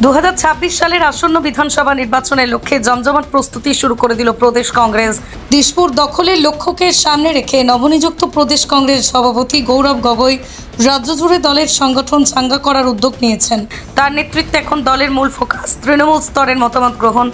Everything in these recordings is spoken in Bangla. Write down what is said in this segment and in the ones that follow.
2026 সালের আসন্ন বিধানসভা নির্বাচনের লক্ষ্যে জমজমাট প্রস্তুতি শুরু করে দিল প্রদেশ কংগ্রেস। দিশপুর দখলের লক্ষ্যকে সামনে রেখে নবনিযুক্ত প্রদেশ কংগ্রেস সভাপতি গৌরব গগৈ রাজ্য জুড়ে দলের সংগঠন চাঙ্গা করার উদ্যোগ নিয়েছেন। তার নেতৃত্বে এখন দলের মূল ফোকাস তৃণমূল স্তরের মতামত গ্রহণ,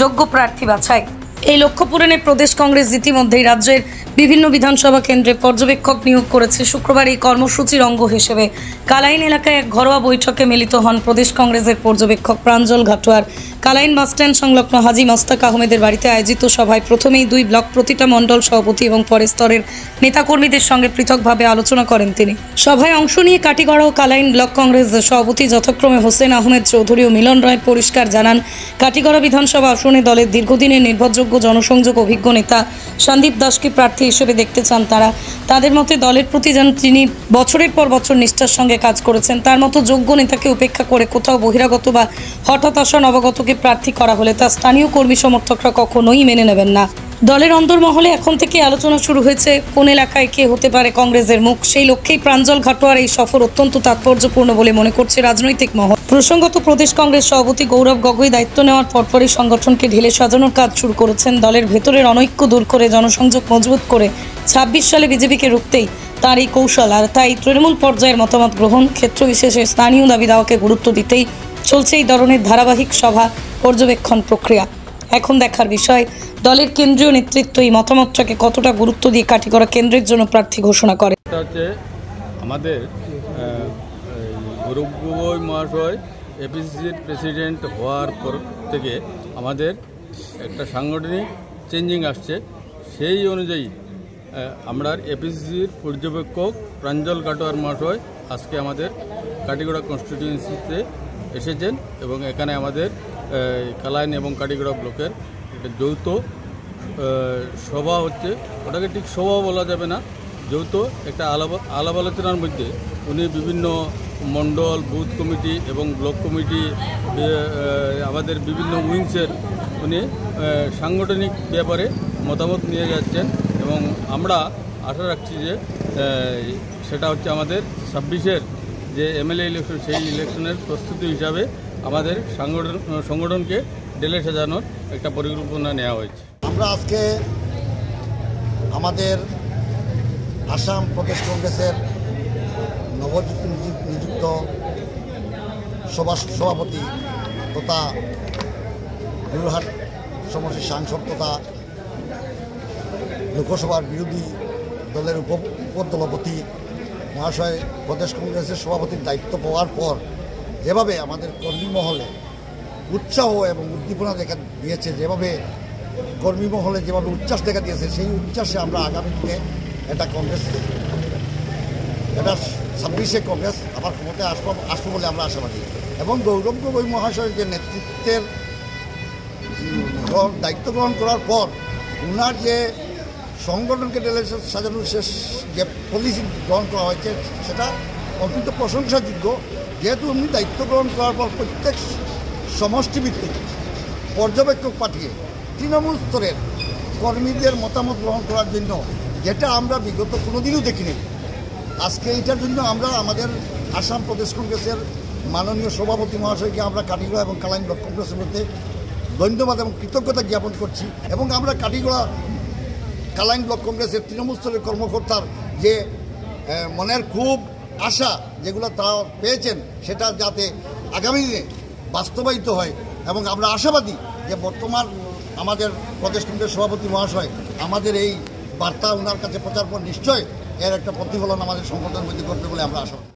যোগ্য প্রার্থী বাছাই। এই লক্ষ্য পূরণে প্রদেশ কংগ্রেস ইতিমধ্যেই রাজ্যের বিভিন্ন বিধানসভা কেন্দ্রে পর্যবেক্ষক নিয়োগ করেছে। শুক্রবার এই কর্মসূচির অঙ্গ হিসেবে কালাইন এলাকায় এক ঘরোয়া বৈঠকে মিলিত হন প্রদেশ কংগ্রেসের পর্যবেক্ষক প্রাঞ্জল ঘাটোয়ার। কালাইন বাসস্ট্যান্ড সংলগ্ন হাজী মোস্তাক আহমেদের বাড়িতে আয়োজিত সভায় প্রথমেই 2 ব্লক প্রতিটা মণ্ডল সভাপতি এবং পরে স্তরের নেতাকর্মীদের সঙ্গে পৃথকভাবে আলোচনা করেন তিনি। সভায় অংশ নিয়ে কাটিগড়া ও কালাইন ব্লক কংগ্রেস সভাপতি যথাক্রমে হোসেন আহমেদ চৌধুরী ও মিলন রায় পরিষ্কার জানান, কাটিগড়া বিধানসভা আসনে দলের দীর্ঘদিনের নির্ভরযোগ্য জনসংযোগ অভিজ্ঞ নেতা সন্দীপ দাসকে প্রার্থী হিসেবে দেখতে চান তারা। তাদের মতে দলের প্রতি যেন তিনি বছরের পর বছর নিষ্ঠার সঙ্গে কাজ করেছেন, তার মতো যোগ্য নেতাকে উপেক্ষা করে কোথাও বহিরাগত বা হঠাৎ আসা নবাগতকে প্রার্থী করা হলে তা স্থানীয় কর্মী সমর্থকরা কখনোই মেনে নেবেন না। দলের অন্তর্মহলে এখন থেকে আলোচনা শুরু হয়েছে কোন এলাকায় কে হতে পারে কংগ্রেসের মুখ। সেই লক্ষ্যেই প্রাঞ্জল ঘাটোয়ার এই সফর অত্যন্ত তাৎপর্যপূর্ণ বলে মনে করছে রাজনৈতিক মহল। প্রসঙ্গত প্রদেশ কংগ্রেস সভাপতি গৌরব গগৈ দায়িত্ব নেওয়ার পরপরই সংগঠনকে ঢেলে সাজানোর কাজ শুরু করেছেন। দলের ভেতরের অনৈক্য দূর করে জনসংযোগ মজবুত করে 26 সালে বিজেপিকে রুখতেই তার এই কৌশল। আর তাই তৃণমূল পর্যায়ের মতামত গ্রহণ, ক্ষেত্র বিশেষে স্থানীয় দাবি দাওয়াকে গুরুত্ব দিতেই চলছে এই ধরনের ধারাবাহিক সভা পর্যবেক্ষণ প্রক্রিয়া। এখন দেখার বিষয় দলের কেন্দ্রীয় নেতৃত্ব এই মতামতটাকে কতটা গুরুত্ব দিয়ে কাটিগড়া কেন্দ্রের জন্য প্রার্থী ঘোষণা করে। আমাদের গৌরব গগৈ মহাশয় এপিসিসির প্রেসিডেন্ট হওয়ার পর থেকে আমাদের একটা সাংগঠনিক চেঞ্জিং আসছে। সেই অনুযায়ী আমরা এপিসিসির পর্যবেক্ষক প্রাঞ্জল ঘাটোয়ার মহাশয় আজকে আমাদের কাটিগড়া কনস্টিটিউয়েন্সিতে এসেছেন এবং এখানে আমাদের কালাইন এবং কাটিগড়া ব্লকের একটা যৌথ সভা হচ্ছে। ওটাকে ঠিক সভা বলা যাবে না, যৌথ একটা আলাপ আলোচনার মধ্যে উনি বিভিন্ন মণ্ডল, বুথ কমিটি এবং ব্লক কমিটি, আমাদের বিভিন্ন উইংসের উনি সাংগঠনিক ব্যাপারে মতামত নিয়ে যাচ্ছেন এবং আমরা আশা রাখছি যে সেটা হচ্ছে আমাদের 26-এর যে এমএলএ ইলেকশন, সেই ইলেকশনের প্রস্তুতি হিসাবে আমাদের সংগঠনকে ঢেলে সাজানোর একটা পরিকল্পনা নেওয়া হয়েছে। আমরা আজকে আমাদের আসাম প্রদেশ কংগ্রেসের নবনিযুক্ত সভাপতি তথা যোরহাট সমষ্টির সাংসদ তথা লোকসভার বিরোধী দলের উপদলপতি মহাশয় প্রদেশ কংগ্রেসের সভাপতির দায়িত্ব পাওয়ার পর যেভাবে আমাদের কর্মী মহলে উৎসাহ এবং উদ্দীপনা দেখা দিয়েছে, যেভাবে কর্মী মহলে যেভাবে উচ্ছ্বাস দেখা দিয়েছে, সেই উচ্ছ্বাসে আমরা আগামী দিনে এটা 26-এ কংগ্রেস আবার ক্ষমতায় আসবো বলে আমরা আশাবাদী। এবং গৌরব গগৈ মহাশয়ের যে নেতৃত্বের দায়িত্ব গ্রহণ করার পর ওনার যে সংগঠনকে ঢেলে সাজানোর শেষ যে পলিসি গ্রহণ করা হয়েছে সেটা অত্যন্ত প্রশংসাযোগ্য। যেহেতু উনি দায়িত্ব গ্রহণ করার পর প্রত্যেক সমষ্টিভিত্তিক পর্যবেক্ষক পাঠিয়ে তৃণমূল স্তরের কর্মীদের মতামত গ্রহণ করার জন্য, যেটা আমরা বিগত কোনোদিনও দেখিনি, আজকে এইটার জন্য আমরা আমাদের আসাম প্রদেশ কংগ্রেসের মাননীয় সভাপতি মহাশয়কে আমরা কাটিগড়া এবং কালাইন ব্লক কংগ্রেসের মধ্যে ধন্যবাদ এবং কৃতজ্ঞতা জ্ঞাপন করছি। এবং আমরা কাটিগড়া কালাইন ব্লক কংগ্রেসের তৃণমূল স্তরের কর্মকর্তার যে মনের খুব আশা যেগুলো তারা পেয়েছেন সেটা যাতে আগামী দিনে বাস্তবায়িত হয়। এবং আমরা আশাবাদী যে বর্তমান আমাদের প্রদেশ কংগ্রেস সভাপতি মহাশয় আমাদের এই বার্তা ওনার কাছে প্রচার পর নিশ্চয় এর একটা প্রতিফলন আমাদের সংগঠনের মধ্যে ঘটবে বলে আমরা আশাবাদী।